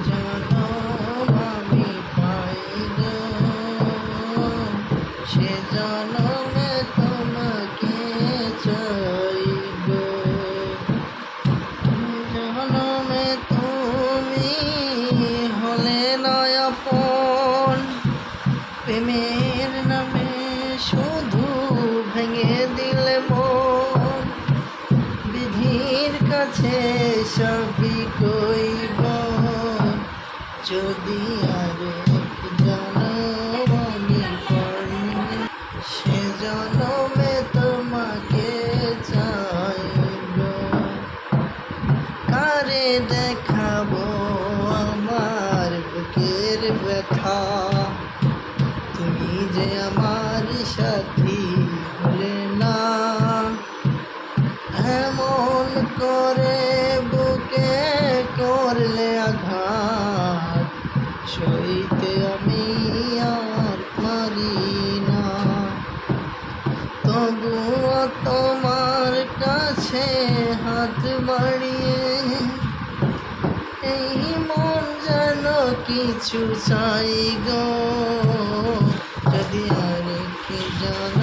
জনম আমি পাই গো, সে জনমে তোমাকে চাই গো। জনমে তুমি হলে নয় আপন, প্রেমের নামে শুধু ভেঙে দিলে মন। বিধির কাছে সবই কইব, যদি আরেক জনম আমি পাই, সে জনমে তোমাকে চাইব। কারে দেখাবো আমার বুকের ব্যথা, তুমি যে আমার সাথী হলে না। এমন করে বুকে করলে আঘাত, সইতে আমি আর পারি না। তবুও তোমার কাছে হাত বাড়িয়ে এই মন যেন কিছু চাই গো, যদি আরেক জন